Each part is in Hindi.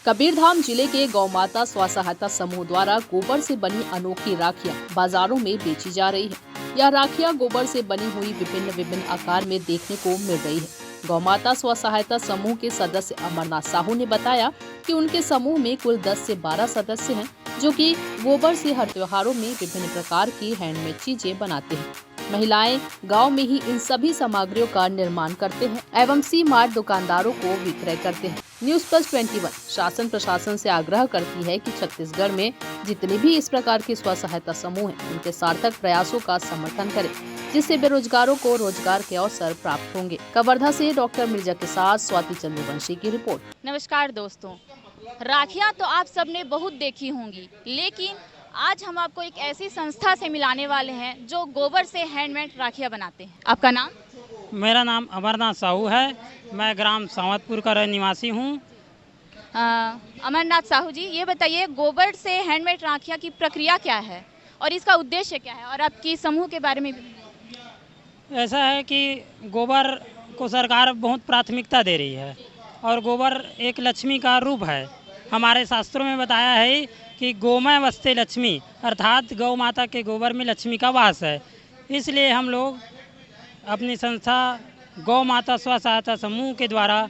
कबीरधाम जिले के गौमाता स्व सहायता समूह द्वारा गोबर से बनी अनोखी राखियां बाजारों में बेची जा रही है। यह राखियां गोबर से बनी हुई विभिन्न आकार में देखने को मिल रही है। गौमाता स्व सहायता समूह के सदस्य अमरनाथ साहू ने बताया कि उनके समूह में कुल 10 से 12 सदस्य हैं, जो कि गोबर से हर त्योहारों में विभिन्न प्रकार की हैंडमेड चीजें बनाते हैं। महिलाएं गांव में ही इन सभी सामग्रियों का निर्माण करते हैं एवं सी मार्ट दुकानदारों को विक्रय करते हैं। न्यूज प्लस 21 शासन प्रशासन से आग्रह करती है कि छत्तीसगढ़ में जितने भी इस प्रकार के स्व सहायता समूह हैं, उनके सार्थक प्रयासों का समर्थन करें, जिससे बेरोजगारों को रोजगार के अवसर प्राप्त होंगे। कवर्धा से डॉक्टर मिर्जा के साथ स्वाति चंद्रवंशी की रिपोर्ट। नमस्कार दोस्तों, राखियां तो आप सबने बहुत देखी होंगी, लेकिन आज हम आपको एक ऐसी संस्था से मिलाने वाले हैं जो गोबर से हैंडमेड राखियां बनाते हैं। आपका नाम? मेरा नाम अमरनाथ साहू है। मैं ग्राम सावतपुर का निवासी हूँ। अमरनाथ साहू जी, ये बताइए गोबर से हैंडमेड राखियां की प्रक्रिया क्या है और इसका उद्देश्य क्या है, और आपकी समूह के बारे में भी। ऐसा है कि गोबर को सरकार बहुत प्राथमिकता दे रही है और गोबर एक लक्ष्मी का रूप है। हमारे शास्त्रों में बताया है कि गोमय वस्ते लक्ष्मी, अर्थात गौ माता के गोबर में लक्ष्मी का वास है। इसलिए हम लोग अपनी संस्था गौ माता स्व सहायता समूह के द्वारा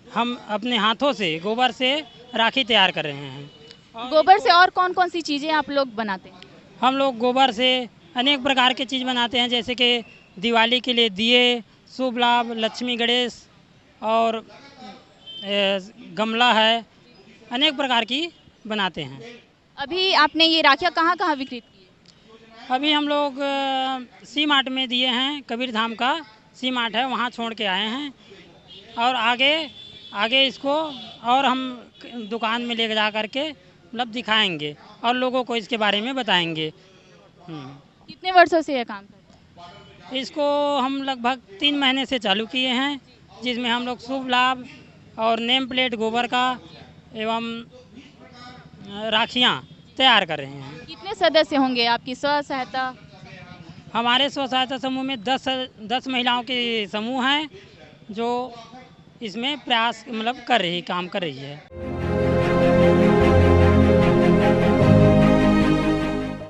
हम अपने हाथों से गोबर से राखी तैयार कर रहे हैं। गोबर से और कौन कौन सी चीज़ें आप लोग बनाते हैं? हम लोग गोबर से अनेक प्रकार की चीज़ बनाते हैं, जैसे कि दिवाली के लिए दिए, शुभ लाभ, लक्ष्मी गणेश और गमला है, अनेक प्रकार की बनाते हैं। अभी आपने ये राखियाँ कहाँ कहाँ विक्रित की है? अभी हम लोग सी मार्ट में दिए हैं। कबीरधाम का सी मार्ट है, वहाँ छोड़ के आए हैं और आगे इसको और हम दुकान में ले जा कर के मतलब दिखाएंगे और लोगों को इसके बारे में बताएंगे। कितने वर्षों से ये काम करते हैं? इसको हम लगभग 3 महीने से चालू किए हैं, जिसमें हम लोग शुभ लाभ और नेम प्लेट गोबर का एवं राखियाँ तैयार कर रहे हैं। कितने सदस्य होंगे आपकी स्व सहायता? हमारे स्व सहायता समूह में 10 महिलाओं के समूह हैं जो इसमें प्रयास मतलब काम कर रही है।